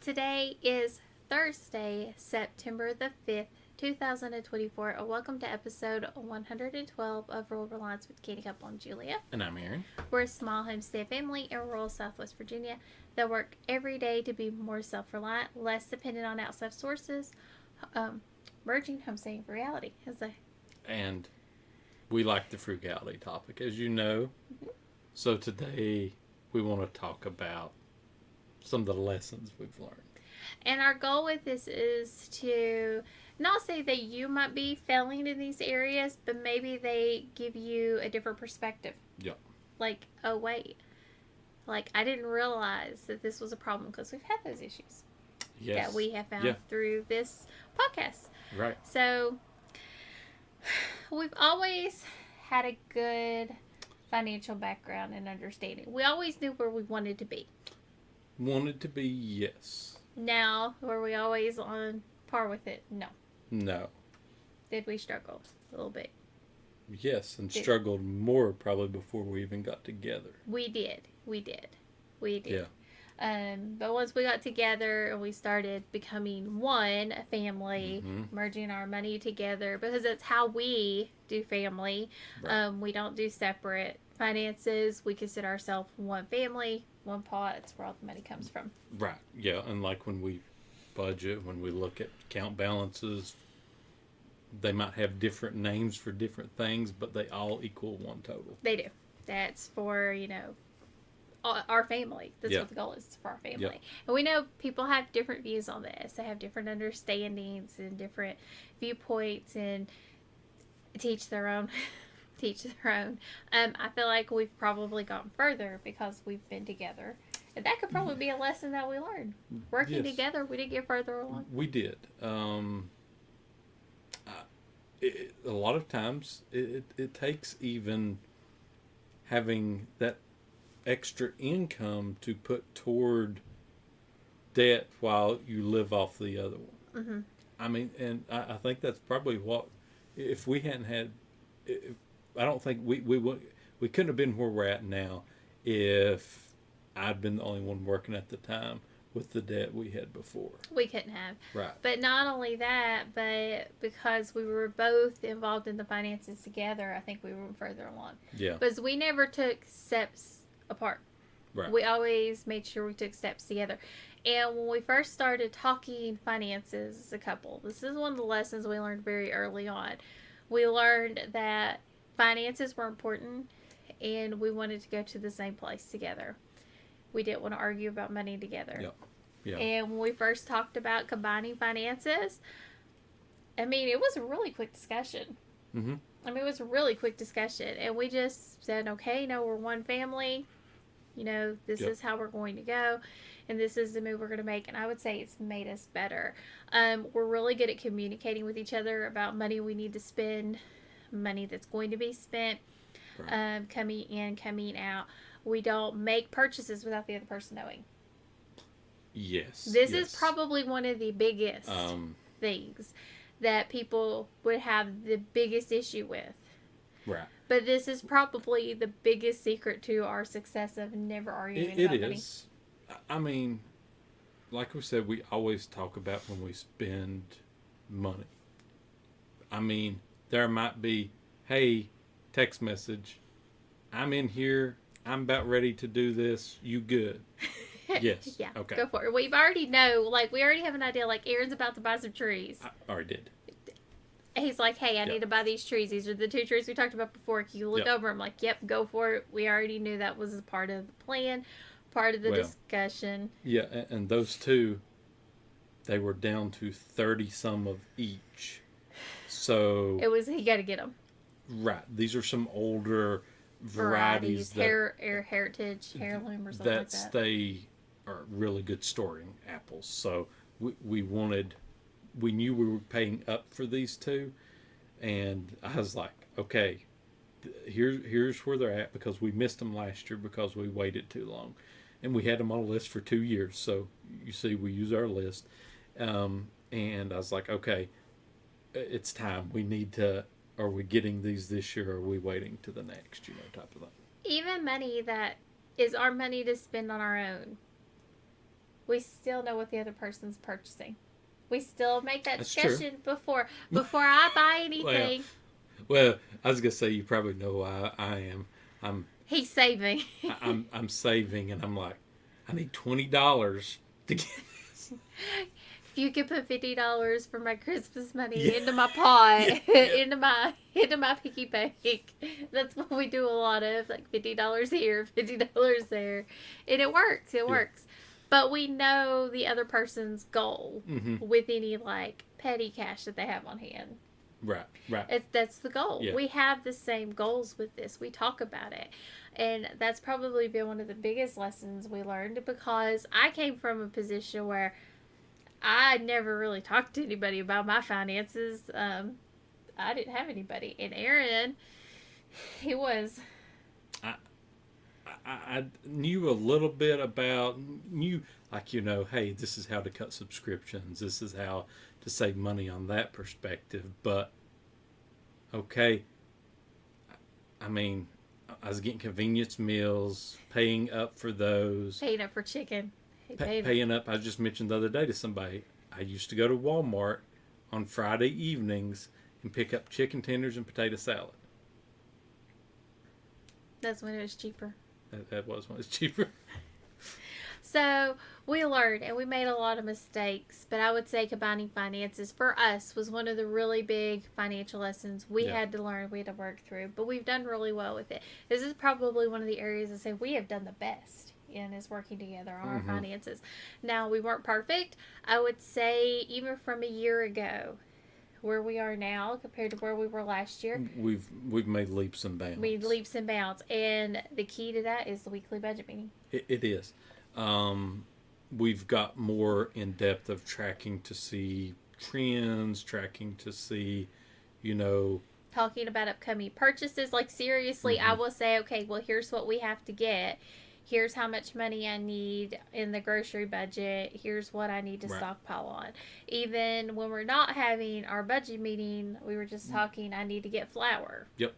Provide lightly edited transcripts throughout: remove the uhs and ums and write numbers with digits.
Today is Thursday, September the 5th, 2024. And welcome to episode 112 of Rural Reliance with Canny Couple. I'm Julia. And I'm Aaron. We're a small homestead family in rural Southwest Virginia that work every day to be more self-reliant, less dependent on outside sources, merging homesteading with reality. And we like the frugality topic, as you know. Mm-hmm. So today we want to talk about some of the lessons we've learned. And our goal with this is to not say that you might be failing in these areas, but maybe they give you a different perspective. Yep. Like, oh, wait. Like, I didn't realize that this was a problem because we've had those issues. Yes. That we have found through this podcast. Right. So, we've always had a good financial background and understanding. We always knew where we wanted to be. Wanted to be, yes. Now, were we always on par with it? No. No. Did we struggle a little bit? Yes, and struggled more probably before we even got together. We did. Yeah. But once we got together and we started becoming one, a family, merging our money together, because that's how we do family. Right. We don't do separate finances. We consider ourselves one family, one pot. That's where all the money comes from. Right. Yeah. And like when we budget, when we look at account balances, they might have different names for different things, but they all equal one total. They do. That's for, our family. That's what the goal is for our family. Yep. And we know people have different views on this. They have different understandings and different viewpoints, and teach their own. I feel like we've probably gotten further because we've been together. And that could probably be a lesson that we learned. Working together, we did get further along. We did. A lot of times, it takes even having that extra income to put toward debt while you live off the other one. Mm-hmm. I mean, and I think that's probably what, if we hadn't had, I don't think we couldn't have been where we're at now if I'd been the only one working at the time with the debt we had before. We couldn't have. Right. But not only that, but because we were both involved in the finances together, I think we went further along. Yeah. Because we never took steps apart. Right. We always made sure we took steps together. And when we first started talking finances as a couple, this is one of the lessons we learned very early on. We learned that finances were important and we wanted to go to the same place together. We didn't want to argue about money together. Yep. Yeah. And when we first talked about combining finances, I mean, it was a really quick discussion. Mm-hmm. I mean, it was a really quick discussion. And we just said, okay, no, we're one family. This is how we're going to go. And this is the move we're going to make. And I would say it's made us better. We're really good at communicating with each other about money we need to spend, money that's going to be spent, coming in, coming out. We don't make purchases without the other person knowing. Yes. This is probably one of the biggest things that people would have the biggest issue with. Right. But this is probably the biggest secret to our success of never arguing about money. It is. I mean, like we said, we always talk about when we spend money. I mean, there might be, hey, text message, I'm in here, I'm about ready to do this, you good? Yes. Yeah, okay. Go for it. We already know, we already have an idea, Aaron's about to buy some trees. I already did. He's like, hey, I need to buy these trees. These are the 2 trees we talked about before. Can you look over? I'm like, yep, go for it. We already knew that was a part of the plan, part of the discussion. Yeah, and those 2, they were down to 30-some of each. So it was, you got to get them. Right. These are some older varieties. Heritage, heirloom or something like that. They are really good storing apples. So we knew we were paying up for these 2, and I was like, okay, here's where they're at, because we missed them last year because we waited too long, and we had them on a list for 2 years. So you see, we use our list, and I was like, okay, it's time. We need to. Are we getting these this year, or are we waiting to the next? Type of thing. Even money that is our money to spend on our own. we still know what the other person's purchasing. We still make that That's discussion before I buy Well, anything. well, I was gonna say you probably know why I am. I'm He's saving. I'm saving, and I'm like, I need $20 to get this. If you could put $50 for my Christmas money Yeah. into my pot, Yeah. into my piggy bank, that's what we do a lot of. Like $50 here, $50 there, and it works. It works. But we know the other person's goal with any like petty cash that they have on hand. Right. That's the goal. Yeah. We have the same goals with this. We talk about it. And that's probably been one of the biggest lessons we learned, because I came from a position where I never really talked to anybody about my finances. I didn't have anybody. And Aaron, he was. I knew a little bit about, like, hey, this is how to cut subscriptions. This is how to save money on that perspective. But, okay, I mean, I was getting convenience meals, paying up for those. Paying up for chicken. Paying up. I just mentioned the other day to somebody, I used to go to Walmart on Friday evenings and pick up chicken tenders and potato salad. That's when it was cheaper. That was when it was cheaper. So we learned, and we made a lot of mistakes, but I would say combining finances for us was one of the really big financial lessons we had to learn, we had to work through, but we've done really well with it. This is probably one of the areas I say we have done the best in, is working together on our finances. Now, we weren't perfect. I would say even from a year ago, where we are now compared to where we were last year, we've made leaps and bounds. And the key to that is the weekly budget meeting. It is. We've got more in depth of tracking to see trends, tracking to see, talking about upcoming purchases. Like, seriously, I will say, okay, well, here's what we have to get. Here's how much money I need in the grocery budget. Here's what I need to stockpile on. Even when we're not having our budget meeting, we were just talking, I need to get flour. Yep.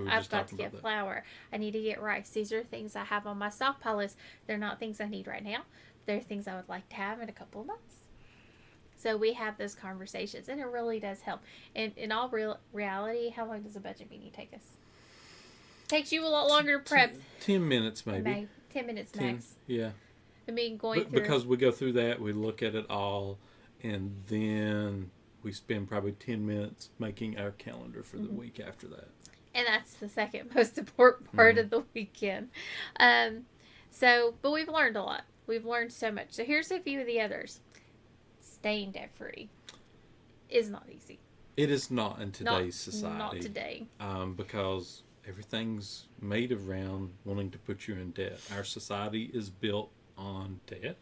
I've got to get flour. I need to get rice. These are things I have on my stockpile list. They're not things I need right now. They're things I would like to have in a couple of months. So we have those conversations, and it really does help. And in all reality, how long does a budget meeting take us? Takes you a lot longer to prep. 10 minutes, maybe. 10 minutes max. Yeah. I mean, going through. Because we go through that, we look at it all, and then we spend probably 10 minutes making our calendar for the week after that. And that's the second most important part of the weekend. But we've learned a lot. We've learned so much. So here's a few of the others. Staying debt free is not easy. It is not in today's society. Not today. Because everything's made around wanting to put you in debt. Our society is built on debt.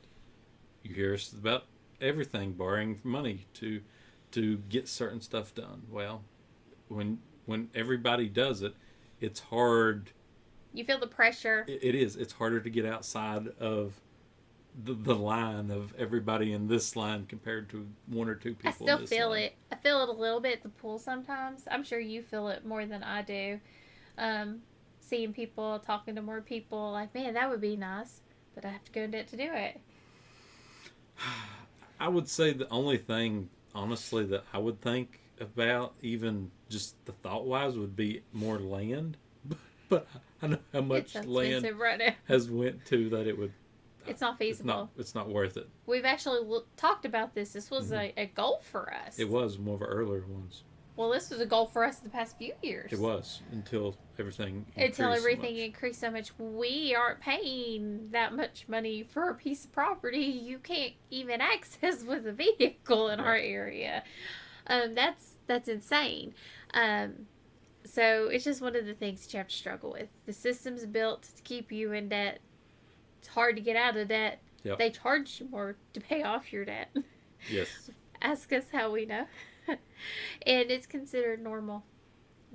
You hear us about everything, borrowing money to get certain stuff done. Well, when everybody does it, it's hard. You feel the pressure. It is. It's harder to get outside of the line of everybody in this line compared to one or two people. I still feel it. I feel it a little bit at the pool sometimes. I'm sure you feel it more than I do. Seeing people, talking to more people, like, man, that would be nice, but I have to go in debt to do it. I would say the only thing, honestly, that I would think about, even just the thought-wise, would be more land. But I know how much land right has went to that it would. It's not feasible. It's not worth it. We've actually talked about this. This was a goal for us. It was one of our earlier ones. Well, this was a goal for us the past few years. It was, until everything increased so much. We aren't paying that much money for a piece of property you can't even access with a vehicle in our area. That's insane. So it's just one of the things that you have to struggle with. The system's built to keep you in debt. It's hard to get out of debt. Yep. They charge you more to pay off your debt. Yes. Ask us how we know. And it's considered normal.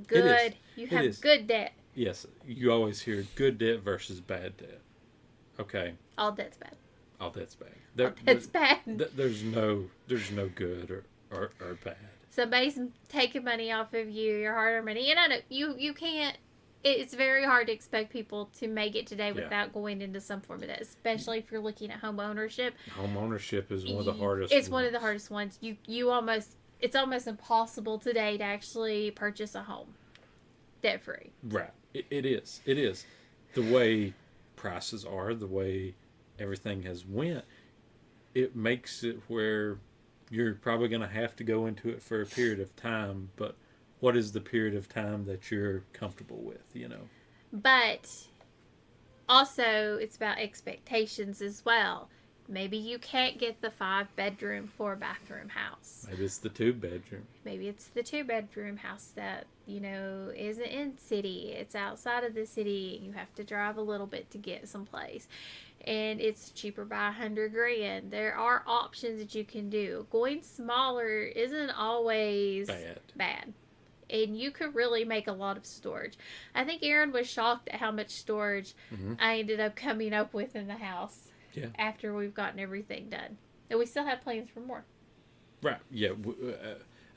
Good. You have good debt. Yes. You always hear good debt versus bad debt. Okay. All debt's bad. All debt's bad. All debt's bad. There's no good or bad. Somebody's taking money off of you, your hard-earned money. And I know you can't it's very hard to expect people to make it today Yeah. without going into some form of that, especially if you're looking at home ownership. Home ownership is one of the hardest. It's one of the hardest ones. It's almost impossible today to actually purchase a home debt free. Right. It is. It is. The way prices are, the way everything has went, it makes it where you're probably going to have to go into it for a period of time, but what is the period of time that you're comfortable with, you know? But also, it's about expectations as well. Maybe you can't get the 5-bedroom, 4-bathroom house. Maybe it's the 2-bedroom. Maybe it's the 2-bedroom house that, isn't in city. It's outside of the city, and you have to drive a little bit to get someplace. And it's cheaper by $100,000. There are options that you can do. Going smaller isn't always bad. And you could really make a lot of storage. I think Aaron was shocked at how much storage I ended up coming up with in the house. Yeah. After we've gotten everything done. And we still have plans for more. Right. Yeah.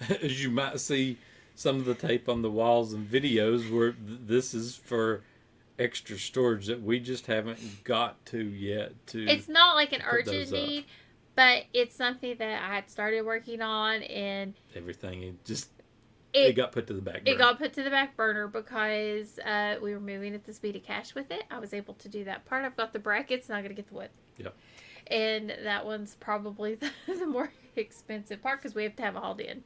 As you might see some of the tape on the walls and videos where this is for extra storage that we just haven't got to yet. It's not like an urgent need, but it's something that I had started working on, and everything it got put to the back burner. It got put to the back burner because we were moving at the speed of cash with it. I was able to do that part. I've got the brackets, and I'm going to get the wood. Yep. And that one's probably the more expensive part because we have to have it hauled in.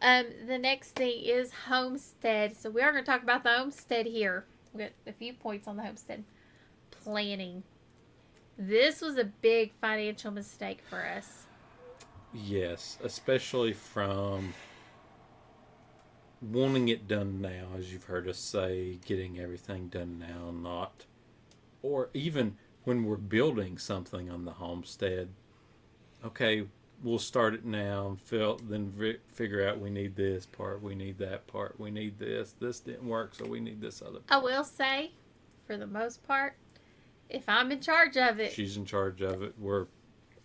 The next thing is homestead. So we are going to talk about the homestead here. We've got a few points on the homestead. Planning. This was a big financial mistake for us. Yes, especially from wanting it done now, as you've heard us say, getting everything done now, or even when we're building something on the homestead, okay, we'll start it now and then figure out we need this part, we need that part, we need this didn't work, so we need this other part. I will say, for the most part, if I'm in charge of it, she's in charge of it, we're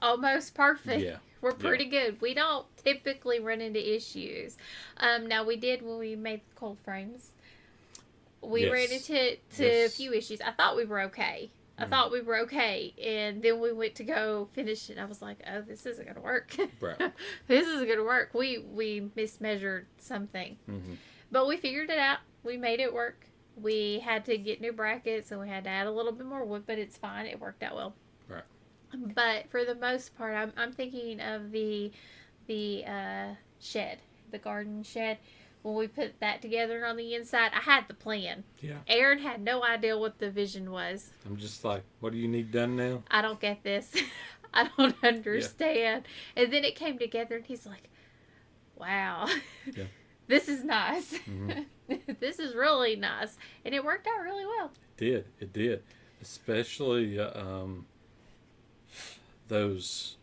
almost perfect. Yeah. We're pretty good. We don't typically run into issues. Now, we did when we made the cold frames. We ran into a few issues. I thought we were okay. And then we went to go finish it. And I was like, oh, this isn't going to work. Right. This isn't going to work. We mismeasured something. Mm-hmm. But we figured it out. We made it work. We had to get new brackets, and we had to add a little bit more wood, but it's fine. It worked out well. Right. But for the most part, I'm thinking of the shed, the garden shed. When we put that together on the inside, I had the plan. Yeah. Aaron had no idea what the vision was. I'm just like, what do you need done now? I don't get this. I don't understand. Yeah. And then it came together, and he's like, wow, this is nice. Mm-hmm. This is really nice. And it worked out really well. It did. Especially those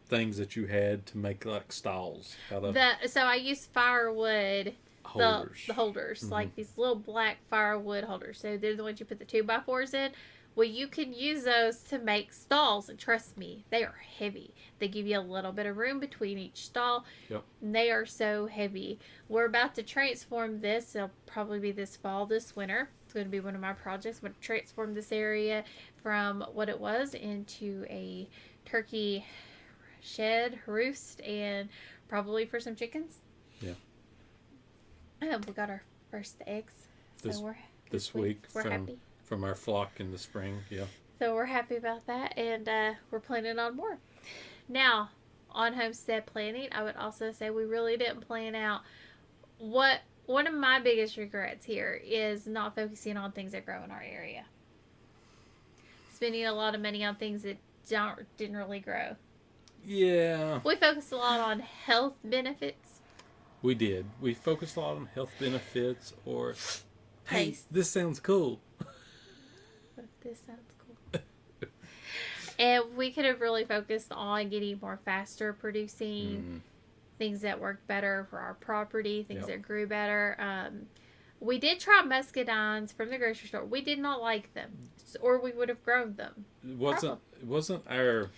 things that you had to make like stalls out of. So I used firewood holders. The holders, mm-hmm. like these little black firewood holders. So they're the ones you put the 2x4s in. Well, you can use those to make stalls, and trust me, they are heavy. They give you a little bit of room between each stall. Yep. And they are so heavy. We're about to transform this. It'll probably be this fall, this winter. It's going to be one of my projects. I'm going to transform this area from what it was into a turkey shed, roost, and probably for some chickens. Yeah. We got our first eggs. This week we're happy. From our flock in the spring, yeah. So we're happy about that, and we're planning on more. Now, on homestead planning, I would also say we really didn't plan out one of my biggest regrets here is not focusing on things that grow in our area. Spending a lot of money on things that didn't really grow. Yeah. We focused a lot on health benefits. We did. We focused a lot on health benefits or, hey, taste. This sounds cool. This sounds cool. And we could have really focused on getting more faster producing, things that worked better for our property, things that grew better. We did try muscadines from the grocery store. We did not like them, or we would have grown them. It wasn't our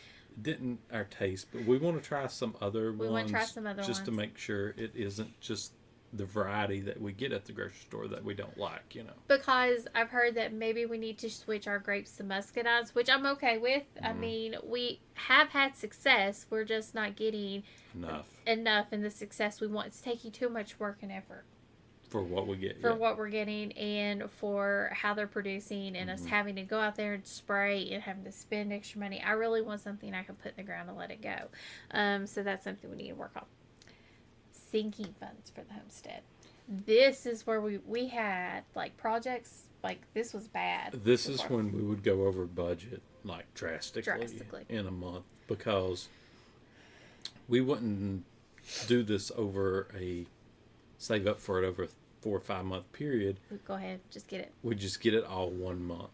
taste, but we want to try some other ones. We want to try some other ones just to make sure it isn't just the variety that we get at the grocery store that we don't like, you know. Because I've heard that maybe we need to switch our grapes to muscadines, which I'm okay with. I mean, we have had success. We're just not getting enough in the success we want. It's taking too much work and effort. For what we get. For what we're getting and for how they're producing and us having to go out there and spray and having to spend extra money. I really want something I can put in the ground and let it go. So that's something we need to work on. Sinking funds for the homestead. This is where we had like projects like this was bad. This is when we would go over budget like drastically in a month, because we wouldn't do this over save up for it over a 4 or 5 month period. Go ahead, just get it. We just get it all 1 month.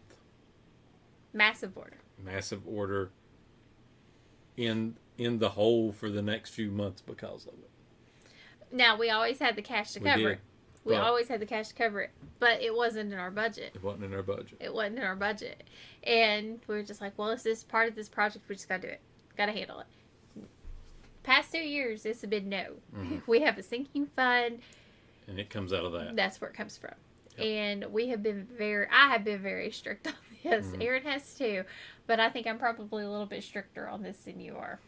Massive order in the hole for the next few months because of it. Now, we always had the cash to cover it. We always had the cash to cover it, but it wasn't in our budget. It wasn't in our budget. And we were just like, well, this is part of this project. We just got to do it. Got to handle it. Past 2 years, it's been no. We have a sinking fund. And it comes out of that. That's where it comes from. Yep. And I have been very strict on this. Aaron has too. But I think I'm probably a little bit stricter on this than you are.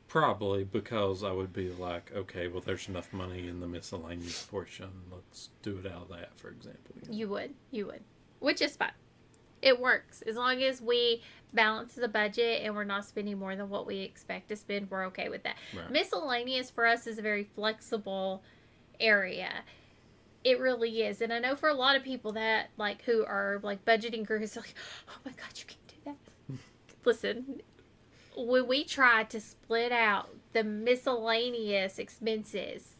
Probably because I would be like, okay, well, there's enough money in the miscellaneous portion. Let's do it out of that, for example. You would. Which is fine. It works. As long as we balance the budget and we're not spending more than what we expect to spend, we're okay with that. Right. Miscellaneous for us is a very flexible area. It really is. And I know for a lot of people that, like, who are, like, budgeting gurus, like, oh my God, you can't do that. Listen, when we tried to split out the miscellaneous expenses,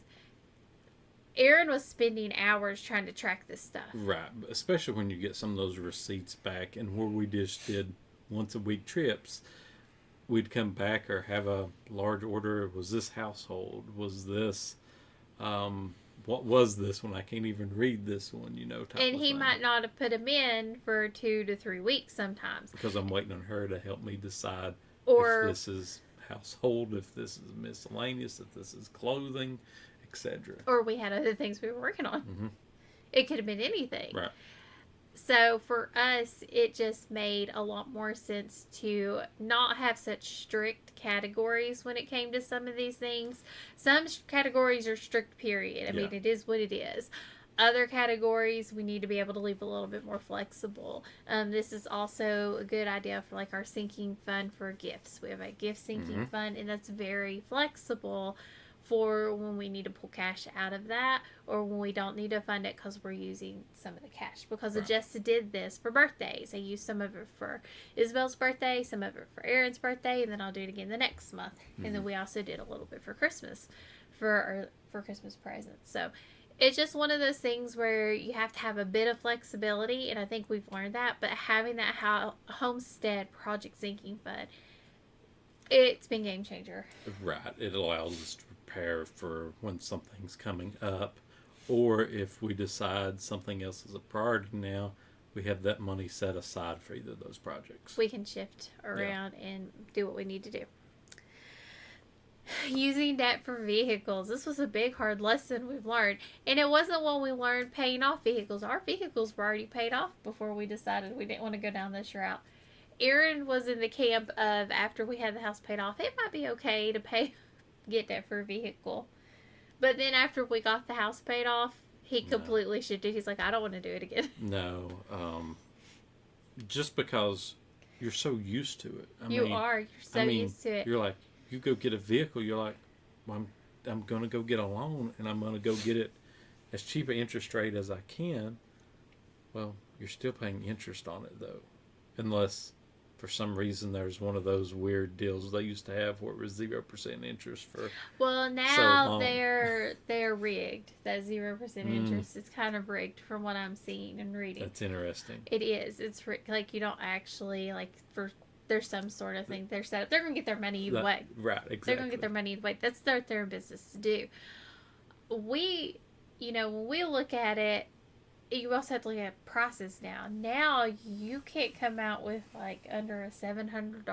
Aaron was spending hours trying to track this stuff. Right. Especially when you get some of those receipts back, and where we just did once a week trips, we'd come back or have a large order. Was this household? Was this, what was this one? I can't even read this one, you know. And he might not have put them in for 2 to 3 weeks sometimes. Because I'm waiting on her to help me decide if this is household, if this is miscellaneous, if this is clothing, etc. Or we had other things we were working on. It could have been anything. Right. So for us, it just made a lot more sense to not have such strict categories when it came to some of these things. Some categories are strict, period. I mean, it is what it is. Other categories, we need to be able to leave a little bit more flexible. This is also a good idea for like our sinking fund for gifts. We have a gift sinking fund, and that's very flexible for when we need to pull cash out of that, or when we don't need to fund it because we're using some of the cash. Because Jessica did this for birthdays. I used some of it for Isabel's birthday, some of it for Aaron's birthday, and then I'll do it again the next month. And then we also did a little bit for Christmas, for Christmas presents. So it's just one of those things where you have to have a bit of flexibility, and I think we've learned that. But having that homestead project sinking fund, it's been game changer. Right. It allows us to prepare for when something's coming up, or if we decide something else is a priority now, we have that money set aside for either of those projects. We can shift around and do what we need to do. Using debt for vehicles. This was a big, hard lesson we've learned. And it wasn't when we learned paying off vehicles. Our vehicles were already paid off before we decided we didn't want to go down this route. Aaron was in the camp of, after we had the house paid off, it might be okay to get debt for a vehicle. But then after we got the house paid off, he completely shifted. He's like, I don't want to do it again. No. Just because you're so used to it. You're so used to it. You're like, you go get a vehicle, you're like, well, I'm going to go get a loan, and I'm going to go get it as cheap an interest rate as I can. Well, you're still paying interest on it, though. Unless, for some reason, there's one of those weird deals they used to have where it was 0% interest for now so long. they're rigged. That 0% interest is kind of rigged from what I'm seeing and reading. That's interesting. It is. It's like you don't actually, like, there's some sort of thing they're set up. They're going to get their money either way. Right, exactly. They're going to get their money either way. That's their business to do. When we look at it, you also have to look at prices now. Now, you can't come out with, like, under a $700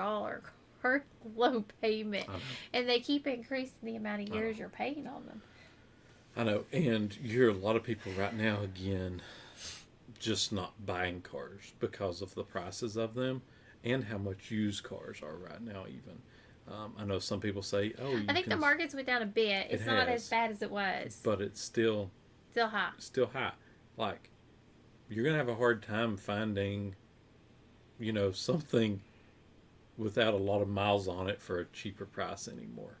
car loan payment. And they keep increasing the amount of years you're paying on them. I know, and you hear a lot of people right now again just not buying cars because of the prices of them and how much used cars are right now. Even I know some people say, "Oh, I think the market's went down a bit. It's not as bad as it was, but it's still high. Still high. Like you're gonna have a hard time finding, something without a lot of miles on it for a cheaper price anymore.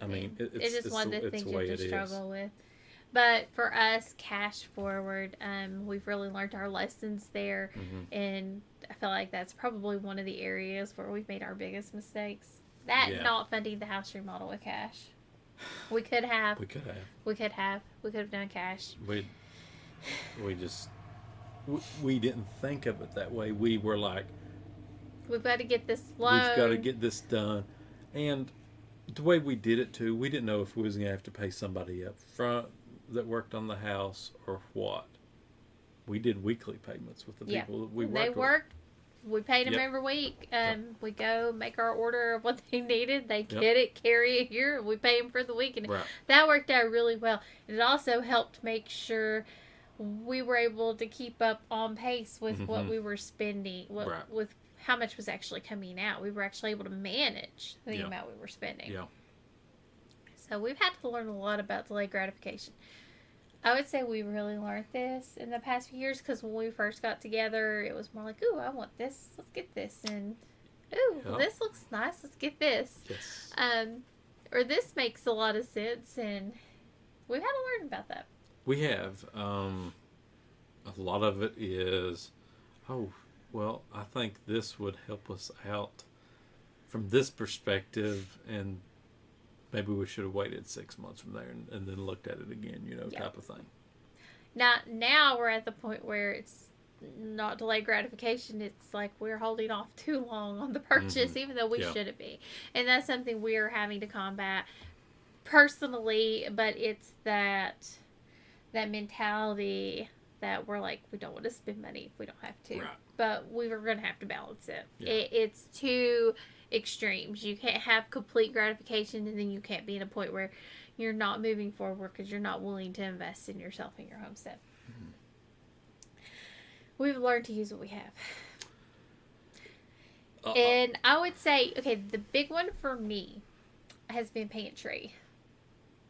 I mean, it's just one of the things you have to struggle with. But for us, cash forward, we've really learned our lessons there, and I feel like that's probably one of the areas where we've made our biggest mistakes. Not funding the house remodel with cash. We could have. We could have done cash. We didn't think of it that way. We were like, we've got to get this loan. We've got to get this done, and the way we did it too, we didn't know if we was gonna have to pay somebody up front that worked on the house or what. We did weekly payments with the people that we worked with. They worked. We paid them every week. We go make our order of what they needed. They get it, carry it here. We pay them for the week. And that worked out really well. And it also helped make sure we were able to keep up on pace with what we were spending, with how much was actually coming out. We were actually able to manage the amount we were spending. Yeah. So we've had to learn a lot about delayed gratification. I would say we really learned this in the past few years because when we first got together, it was more like, ooh, I want this. Let's get this. And, ooh, this looks nice. Let's get this. Yes. Or this makes a lot of sense. And we've had to learn about that. We have. A lot of it is, I think this would help us out from this perspective, and maybe we should have waited 6 months from there and then looked at it again, type of thing. Now we're at the point where it's not delayed gratification. It's like we're holding off too long on the purchase, even though we shouldn't be. And that's something we're having to combat personally, but it's that mentality that we're like, we don't want to spend money if we don't have to. Right. But we were going to have to balance it. Yeah. It's too extremes. You can't have complete gratification and then you can't be in a point where you're not moving forward because you're not willing to invest in yourself and your homestead. We've learned to use what we have. And I would say, the big one for me has been pantry.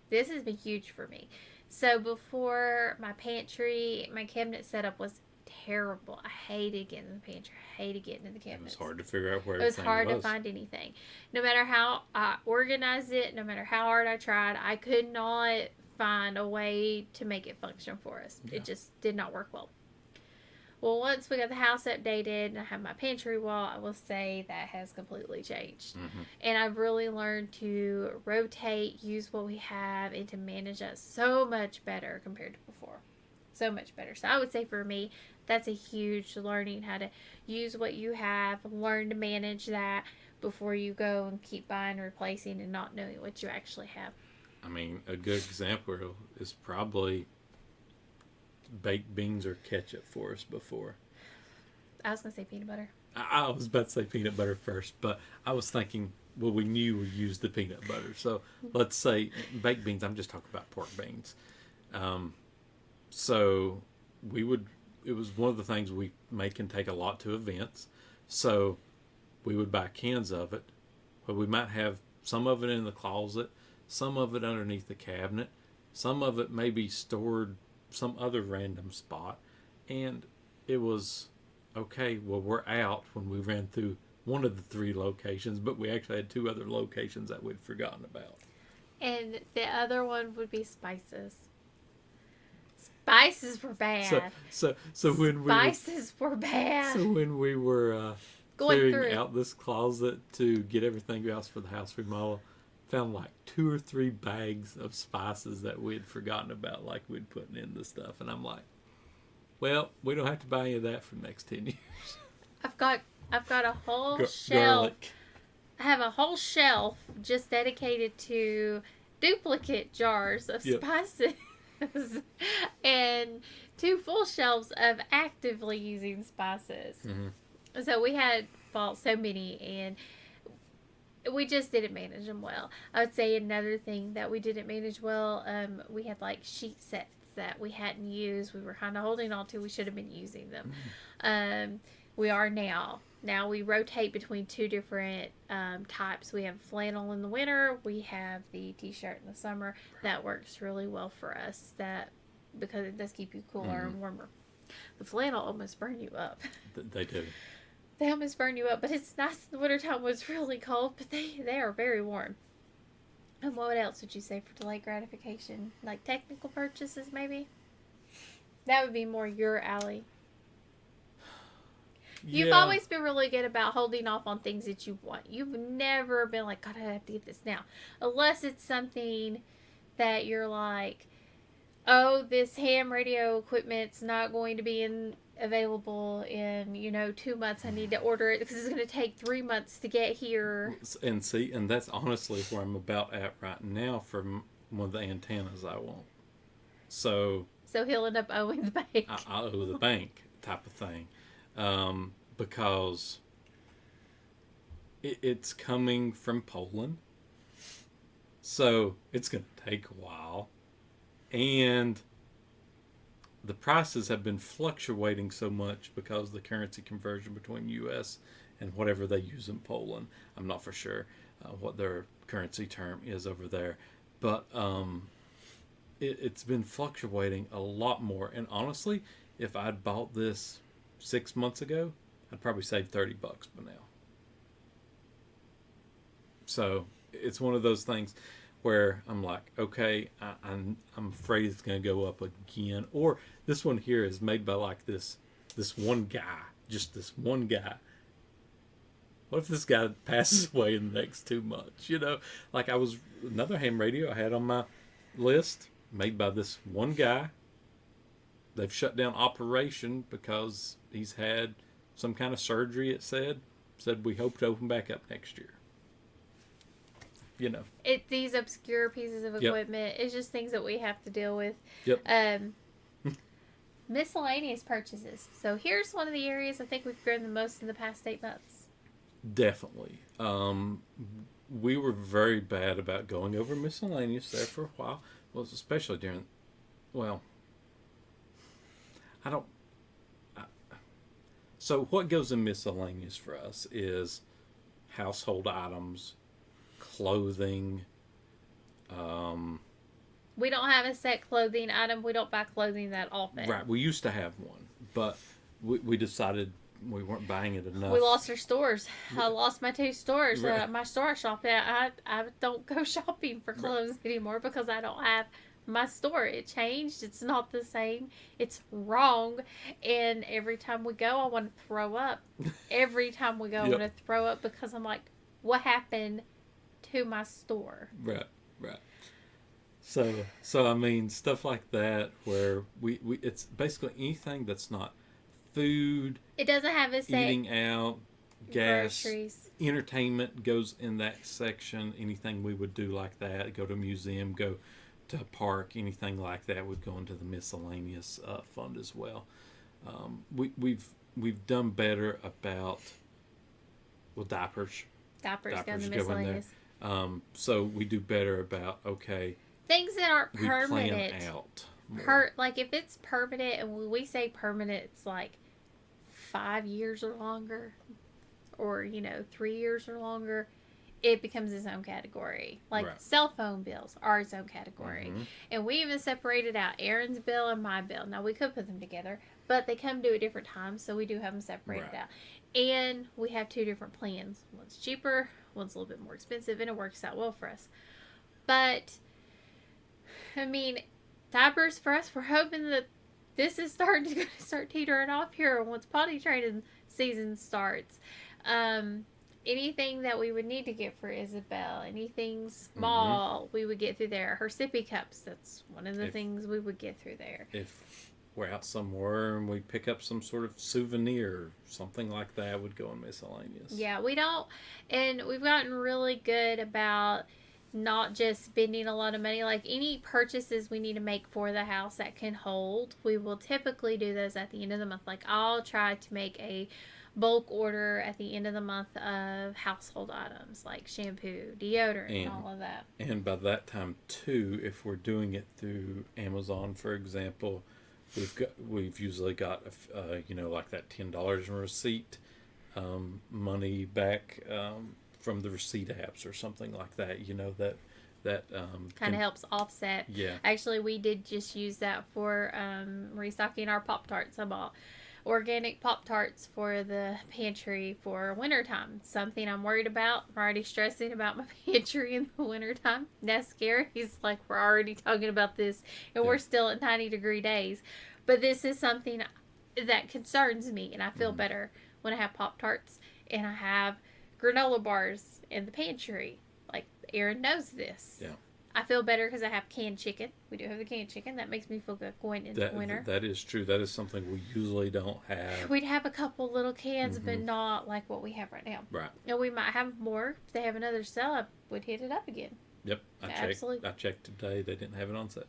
This has been huge for me. So before, my pantry, my cabinet setup was terrible. I hated getting in the pantry. I hated getting in the cabinets. It was hard to figure out where it was. Hard to find anything. No matter how I organized it, no matter how hard I tried, I could not find a way to make it function for us. Yeah. It just did not work well. Well, once we got the house updated and I have my pantry wall, I will say that has completely changed. And I've really learned to rotate, use what we have, and to manage that so much better compared to before. So much better. So I would say for me, that's a huge learning how to use what you have, learn to manage that before you go and keep buying, replacing, and not knowing what you actually have. I mean, a good example is probably baked beans or ketchup for us before. I was going to say peanut butter. I was about to say peanut butter first, but I was thinking, we knew we used the peanut butter. So let's say baked beans, I'm just talking about pork beans. So it was one of the things we make and take a lot to events. So we would buy cans of it, but we might have some of it in the closet, some of it underneath the cabinet, some of it maybe stored some other random spot. And it was, we're out when we ran through one of the 3 locations, but we actually had 2 other locations that we'd forgotten about. And the other one would be spices. Spices were bad. So when spices were bad. So when we were clearing out this closet to get everything else for the house remodel, found like 2 or 3 bags of spices that we had forgotten about, like we'd put in the stuff, and I'm like, well, we don't have to buy any of that for the next 10 years. I've got a whole shelf. Garlic. I have a whole shelf just dedicated to duplicate jars of spices. And 2 full shelves of actively using spices. So we had bought so many, and we just didn't manage them well. I would say another thing that we didn't manage well, we had like sheet sets that we hadn't used. We were kind of holding on to. We should have been using them. We are now. Now we rotate between two different types. We have flannel in the winter. We have the t-shirt in the summer. That works really well for us. That because it does keep you cooler and warmer. The flannel almost burn you up. They do. They almost burn you up, but it's nice in the wintertime when it's really cold, but they are very warm. And what else would you say for delayed gratification? Like technical purchases, maybe? That would be more your alley. You've always been really good about holding off on things that you want. You've never been like, God, I have to get this now. Unless it's something that you're like, oh, this ham radio equipment's not going to be available in 2 months. I need to order it because it's going to take 3 months to get here. And that's honestly where I'm about at right now for one of the antennas I want. So he'll end up owing the bank. I owe the bank type of thing, because it's coming from Poland, so it's going to take a while. And the prices have been fluctuating so much because of the currency conversion between U.S. and whatever they use in Poland. I'm not for sure what their currency term is over there. But it's been fluctuating a lot more. And honestly, if I'd bought this 6 months ago, I'd probably save $30 by now. So it's one of those things where I'm like, okay, I'm afraid it's going to go up again. Or this one here is made by like this one guy, just this one guy. What if this guy passes away in the next 2 months? Like another ham radio I had on my list, made by this one guy. They've shut down operation because he's had some kind of surgery, it said we hope to open back up next year. These obscure pieces of equipment. It's just things that we have to deal with. Miscellaneous purchases. So here's one of the areas I think we've grown the most in the past 8 months. Definitely. We were very bad about going over miscellaneous there for a while. Well, especially so what goes in miscellaneous for us is household items, clothing. We don't have a set clothing item. We don't buy clothing that often. Right. We used to have one, but we decided we weren't buying it enough. We lost our stores. I lost my 2 stores. Right. My store I shop at. I don't go shopping for clothes anymore because I don't have my store. It changed. It's not the same. It's wrong. And every time we go, I want to throw up. Every time we go, I want to throw up because I'm like, what happened to my store? Right. So I mean, stuff like that where we it's basically anything that's not food. It doesn't have a set. Eating out, gas, groceries. Entertainment goes in that section. Anything we would do like that, go to a museum, go to a park, anything like that would go into the miscellaneous fund as well. We've done better about diapers. Diapers go in the miscellaneous. So we do better about things that aren't we permanent. Plan out. Like if it's permanent, and when we say permanent, it's like 5 years or longer, or 3 years or longer. It becomes its own category. Like cell phone bills are its own category. Mm-hmm. And we even separated out Aaron's bill and my bill. Now we could put them together, but they come due at different times, so we do have them separated out. And we have 2 different plans. One's cheaper, one's a little bit more expensive, and it works out well for us. But I mean, diapers for us, we're hoping that this is starting to start teetering off here once potty training season starts. Anything that we would need to get for Isabel, anything small, we would get through there. Her sippy cups, that's one of the things we would get through there. If we're out somewhere and we pick up some sort of souvenir, something like that would go in miscellaneous. Yeah, we don't, and we've gotten really good about not just spending a lot of money. Like any purchases we need to make for the house that can hold, we will typically do those at the end of the month. Like I'll try to make a bulk order at the end of the month of household items like shampoo, deodorant, and all of that. And by that time too, if we're doing it through Amazon, for example, we've usually got like that $10 in receipt, money back from the receipt apps or something like that. That kind of helps offset. Yeah. Actually, we did just use that for restocking our Pop-Tarts. I bought organic Pop-Tarts for the pantry for wintertime. Something I'm worried about. I'm already stressing about my pantry in the wintertime. That's scary. He's like, we're already talking about this, and we're still at 90-degree days. But this is something that concerns me, and I feel better when I have Pop-Tarts and I have granola bars in the pantry. Like, Aaron knows this. Yeah. I feel better because I have canned chicken. We do have the canned chicken. That makes me feel good going into winter. That is true. That is something we usually don't have. We'd have a couple little cans, but not like what we have right now. Right. And we might have more. If they have another sell, we'd hit it up again. Yep. Absolutely. I checked today. They didn't have it on sale.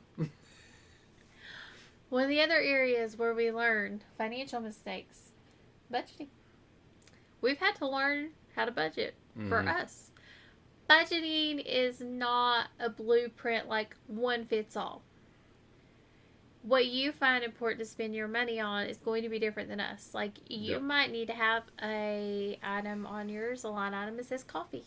One of the other areas where we learned financial mistakes, budgeting. We've had to learn how to budget for us. Budgeting is not a blueprint like one fits all. What you find important to spend your money on is going to be different than us. Like, you might need to have a item on yours, a line item that says coffee.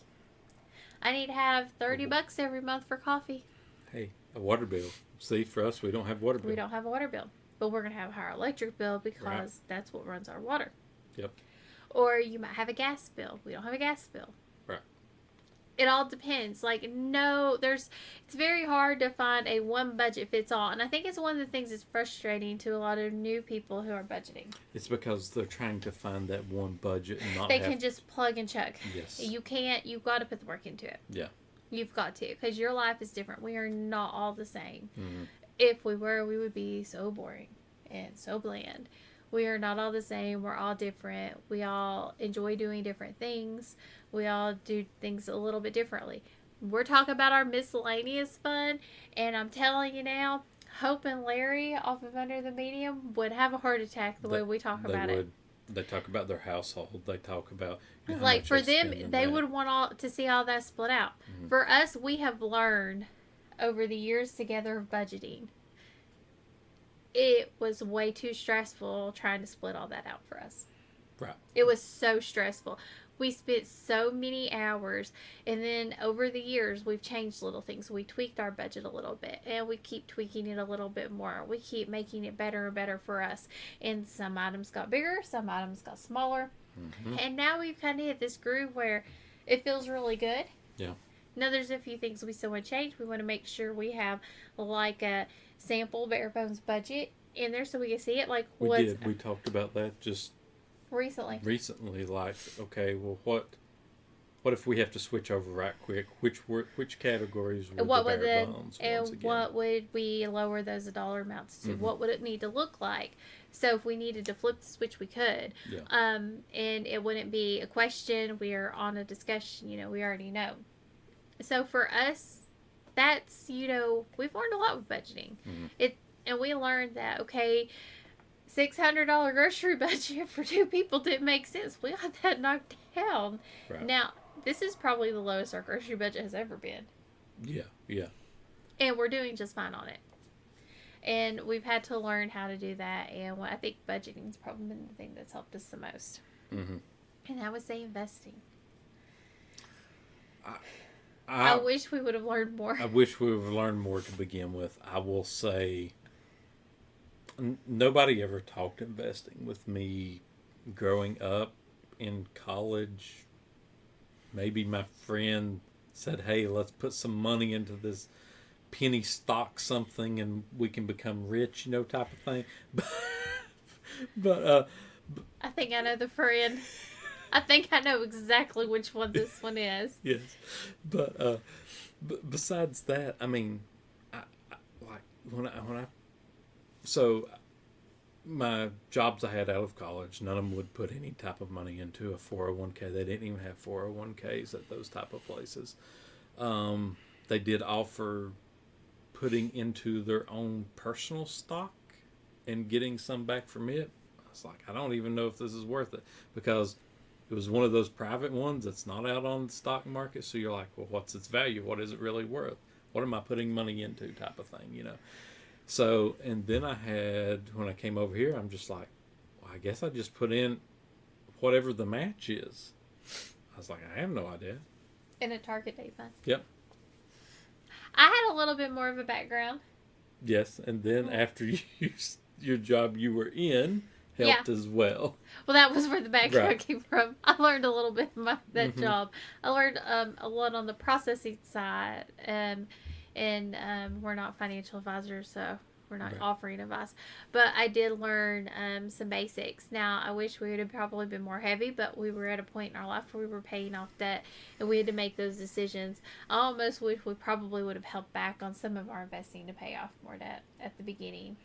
I need to have $30 every month for coffee. Hey, a water bill. See, for us, we don't have water bill. We don't have a water bill. But we're going to have a higher electric bill because that's what runs our water. Yep. Or you might have a gas bill. We don't have a gas bill. Right. It all depends. Like, no, it's very hard to find a one budget fits all. And I think it's one of the things that's frustrating to a lot of new people who are budgeting. It's because they're trying to find that one budget and not They can just plug and chug. Yes. You can't, you've got to put the work into it. Yeah. You've got to, because your life is different. We are not all the same. Mm-hmm. If we were, we would be so boring and so bland. We are not all the same. We're all different. We all enjoy doing different things. We all do things a little bit differently. We're talking about our miscellaneous fun, and I'm telling you now, Hope and Larry off of Under the Medium would have a heart attack the way we talk about it. They talk about their household. They talk about like, for them, they would want to see all that split out. Mm-hmm. For us, we have learned over the years together of budgeting. It was way too stressful trying to split all that out for us. Right. It was so stressful. We spent so many hours, and then over the years, we've changed little things. We tweaked our budget a little bit, and we keep tweaking it a little bit more. We keep making it better and better for us. And some items got bigger, some items got smaller. Mm-hmm. And now we've kind of hit this groove where it feels really good. Yeah. Now, there's a few things we still want to change. We want to make sure we have like a sample bare bones budget in there so we can see it. Like, we did. We talked about that just recently. Like, okay, well, what if we have to switch over right quick? Which categories would the bare bones and once again? What would we lower those dollar amounts to? Mm-hmm. What would it need to look like? So if we needed to flip the switch, we could. Yeah. And it wouldn't be a question. We are on a discussion. We already know. So for us, that's, we've learned a lot with budgeting. Mm-hmm. And we learned that, okay, $600 grocery budget for two people didn't make sense. We got that knocked down. Right. Now, this is probably the lowest our grocery budget has ever been. Yeah. And we're doing just fine on it. And we've had to learn how to do that. And I think budgeting has probably been the thing that's helped us the most. Mm-hmm. And I would say investing. I wish we would have learned more. I wish we would have learned more to begin with. I will say, nobody ever talked investing with me growing up in college. Maybe my friend said, hey, let's put some money into this penny stock something and we can become rich, type of thing. But I think I know the friend. I think I know exactly which one this one is. Yes. But besides that, I mean, so my jobs I had out of college, none of them would put any type of money into a 401k. They didn't even have 401ks at those type of places. They did offer putting into their own personal stock and getting some back from it. I was like, I don't even know if this is worth it, because it was one of those private ones that's not out on the stock market. So you're like, well, what's its value? What is it really worth? What am I putting money into, type of thing, you know? So, and then when I came over here, I'm just like, well, I guess I just put in whatever the match is. I was like, I have no idea. In a target date fund. Yep. I had a little bit more of a background. Yes, and then after your job you were in helped as well. Well, that was where the background Right. came from. I learned a little bit about that job. I learned a lot on the processing side, and we're not financial advisors, so we're not offering advice. But I did learn some basics. Now, I wish we would have probably been more heavy, but we were at a point in our life where we were paying off debt, and we had to make those decisions. I almost wish we probably would have held back on some of our investing to pay off more debt at the beginning.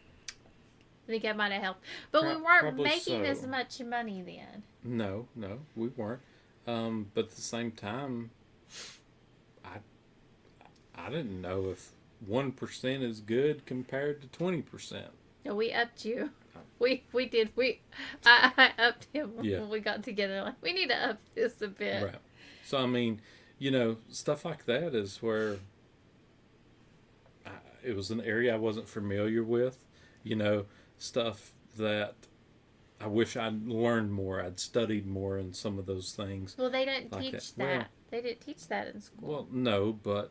I think that might have helped. But we weren't making as much money then. No, we weren't. But at the same time, I didn't know if 1% is good compared to 20%. No, we upped you. We did. I upped him when we got together. Like, we need to up this a bit. Right. So, I mean, stuff like that is where it was an area I wasn't familiar with. Stuff that I wish I'd learned more. I'd studied more in some of those things. Well, they didn't teach that. Well, they didn't teach that in school. Well, no, but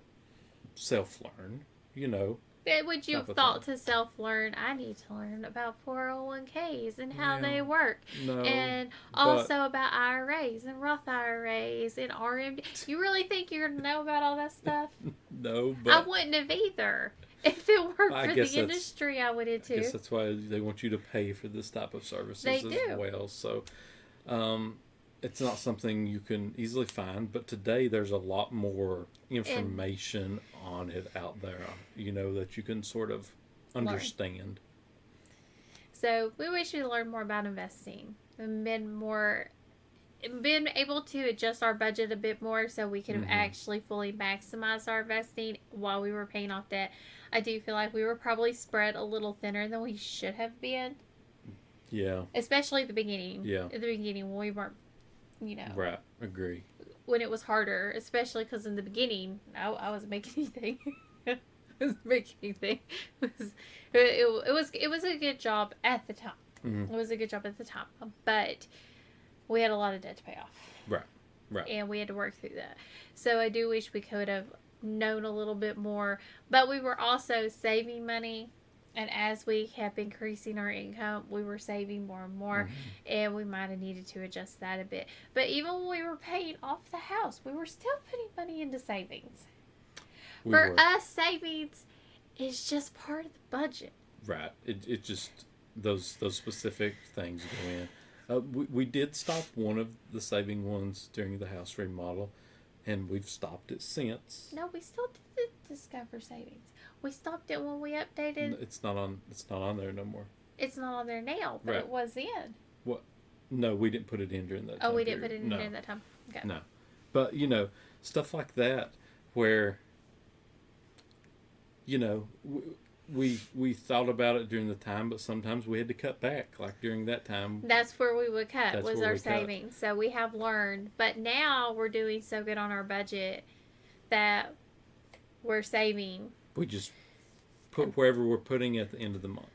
self-learn, Would you have thought to self-learn, I need to learn about 401ks and how they work. No, and also about IRAs and Roth IRAs and RMD. You really think you're going to know about all that stuff? No, but I wouldn't have either. If it weren't for the industry I went into. I guess that's why they want you to pay for this type of services as well. So it's not something you can easily find, but today there's a lot more information on it out there, that you can sort of understand. So we wish we learned more about investing and been able to adjust our budget a bit more so we could have actually fully maximized our investing while we were paying off debt. I do feel like we were probably spread a little thinner than we should have been. Yeah. Especially at the beginning. Yeah. At the beginning when we weren't, Right. Agree. When it was harder, especially because in the beginning, I wasn't making anything. I wasn't making anything. It was a good job at the time. Mm-hmm. It was a good job at the time. But we had a lot of debt to pay off. Right. And we had to work through that. So I do wish we could have known a little bit more. But we were also saving money. And as we kept increasing our income, we were saving more and more. And we might have needed to adjust that a bit. But even when we were paying off the house, we were still putting money into savings. For us, savings is just part of the budget. Right. It just, those specific things go in. We did stop one of the saving ones during the house remodel, and we've stopped it since. No, we still did Discover Savings. We stopped it when we updated. It's not on there no more. It's not on there now, but it was in. What? No, we didn't put it in during that time. Oh, we didn't put it in during that time. Okay. No. But, stuff like that where, we thought about it during the time, but sometimes we had to cut back. Like during that time. That's where we would cut, was our savings. So we have learned. But now we're doing so good on our budget that we're saving. We just put wherever we're putting at the end of the month.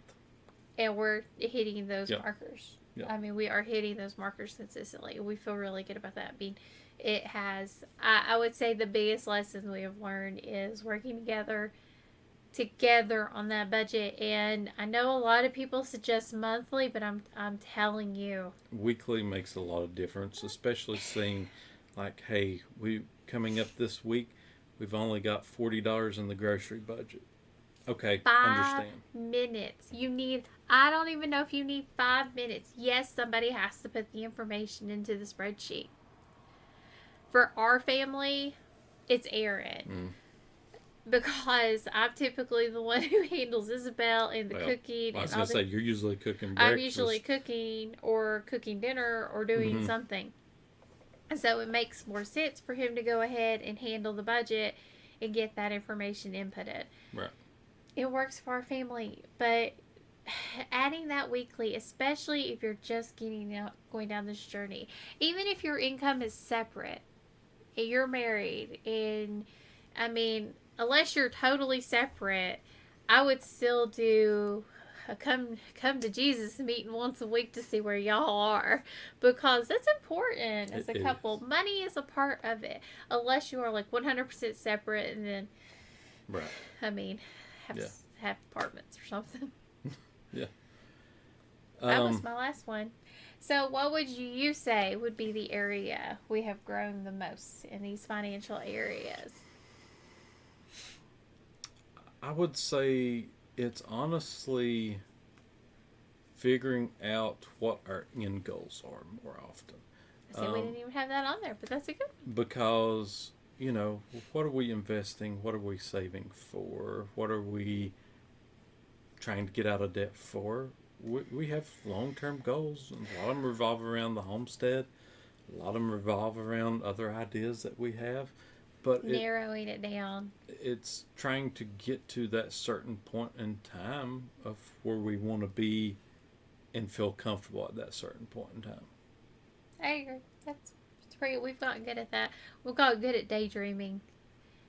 And we're hitting those markers. Yep. I mean, we are hitting those markers consistently. We feel really good about that. I mean, it has, I would say the biggest lesson we have learned is working together on that budget. And I know a lot of people suggest monthly, but I'm telling you, weekly makes a lot of difference, especially seeing like, hey, we coming up this week, we've only got $40 in the grocery budget. Okay, 5 understand. minutes. I don't even know if you need 5 minutes. Yes, somebody has to put the information into the spreadsheet. For our family, it's Aaron. Because I'm typically the one who handles Isabel and the cooking. I was going to say, you're usually cooking breakfast. I'm usually cooking or cooking dinner or doing something. And so it makes more sense for him to go ahead and handle the budget and get that information inputted. Right. It works for our family, but adding that weekly, especially if you're just going down this journey, even if your income is separate and you're married, and I mean, unless you're totally separate, I would still do a come to Jesus meeting once a week to see where y'all are, because that's important as a It couple. is. Money is a part of it, unless you are like 100% separate, and then Right. I mean, have Yeah. have apartments or something. Yeah. That was my last one. So, what would you say would be the area we have grown the most in these financial areas? I would say it's honestly figuring out what our end goals are more often. I see we didn't even have that on there, but that's a good one. Because, what are we investing? What are we saving for? What are we trying to get out of debt for? We have long-term goals, and a lot of them revolve around the homestead. A lot of them revolve around other ideas that we have. But Narrowing it down. it's trying to get to that certain point in time of where we want to be and feel comfortable at that certain point in time. I agree. That's pretty. We've gotten good at that. We've gotten good at daydreaming.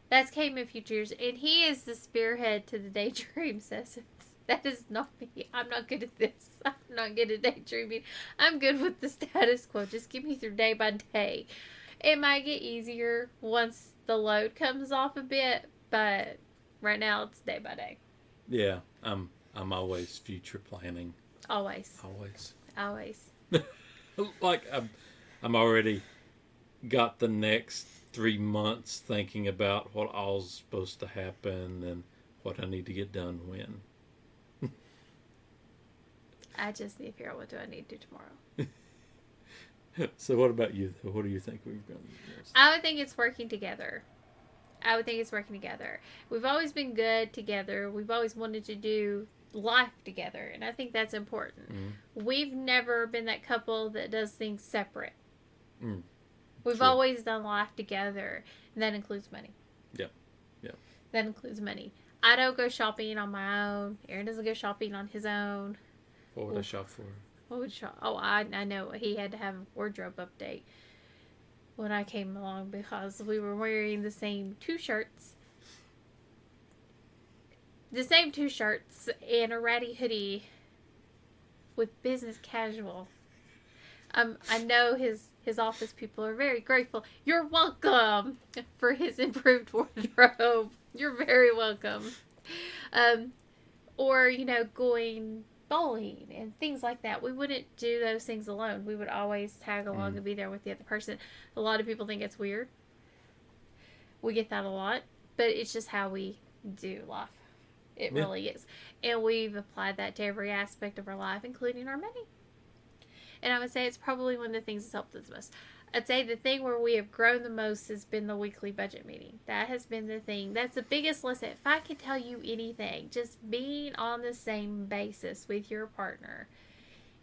That's came in future years, and he is the spearhead to the daydream sessions. That is not me. I'm not good at this. I'm not good at daydreaming. I'm good with the status quo. Just get me through day by day. It might get easier once the load comes off a bit, but right now it's day by day. Yeah, I'm always future planning. Always. Always. Always. Like I'm already got the next 3 months thinking about what all's supposed to happen and what I need to get done when. I just need to figure out what do I need to do tomorrow. So what about you, though? What do you think we've done the most? I would think it's working together. We've always been good together. We've always wanted to do life together, and I think that's important. Mm-hmm. We've never been that couple that does things separate. We've True. always done life together, and that includes money. Yep. Yep. That includes money. I don't go shopping on my own. Aaron doesn't go shopping on his own. What would I shop for? What would shop? Oh, I know he had to have a wardrobe update when I came along because we were wearing the same two shirts. And a ratty hoodie with business casual. I know his office people are very grateful. You're welcome for his improved wardrobe. You're very welcome. Or, going bowling and things like that. We wouldn't do those things alone. We would always tag along and be there with the other person. A lot of people think it's weird. We get that a lot, but it's just how we do life. It really is. And we've applied that to every aspect of our life, including our money. And I would say it's probably one of the things that's helped us most. I'd say the thing where we have grown the most has been the weekly budget meeting. That has been the thing. That's the biggest lesson. If I could tell you anything, just being on the same basis with your partner,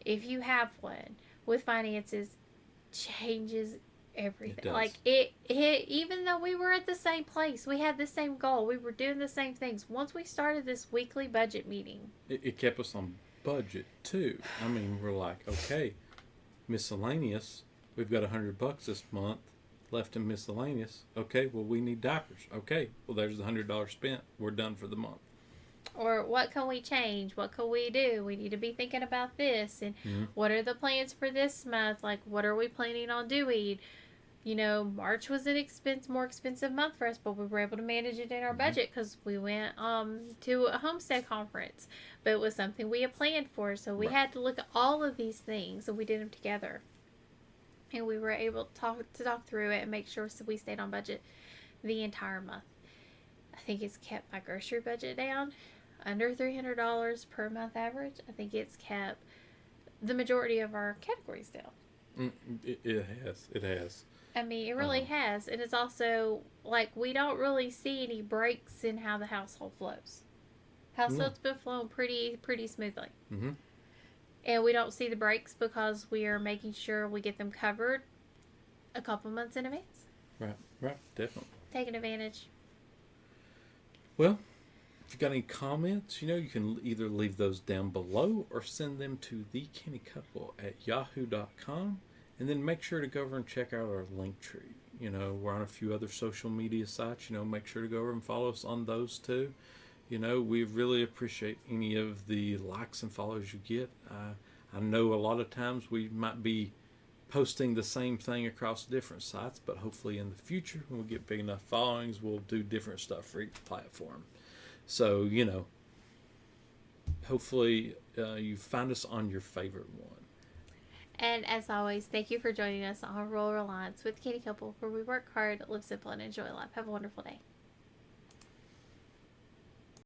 if you have one, with finances, changes everything. It does. Like it even though we were at the same place, we had the same goal, we were doing the same things. Once we started this weekly budget meeting, it kept us on budget too. I mean, we're like, okay, miscellaneous. We've got $100 this month left in miscellaneous. Okay, well, we need diapers. Okay, well, there's the $100 spent. We're done for the month. or what can we change? What can we do? We need to be thinking about this. And what are the plans for this month? Like, what are we planning on doing? March was an more expensive month for us, but we were able to manage it in our budget because we went to a homestead conference. But it was something we had planned for, so we had to look at all of these things, and we did them together. And we were able to talk through it and make sure so we stayed on budget the entire month. I think it's kept my grocery budget down under $300 per month average. I think it's kept the majority of our categories down. It has. I mean, it really has. And it's also, like, we don't really see any breaks in how the household flows. Household's been flowing pretty smoothly. Mm-hmm. And we don't see the breaks because we are making sure we get them covered a couple months in advance. Right, definitely. Taking advantage. Well, If you got any comments, you can either leave those down below or send them to thecannycouple@yahoo.com. And then make sure to go over and check out our link tree. We're on a few other social media sites. Make sure to go over and follow us on those too. We really appreciate any of the likes and follows you get. I know a lot of times we might be posting the same thing across different sites, but hopefully in the future, when we get big enough followings, we'll do different stuff for each platform. So, hopefully you find us on your favorite one. And as always, thank you for joining us on Rural Reliance with Canny Couple, where we work hard, live simple, and enjoy life. Have a wonderful day.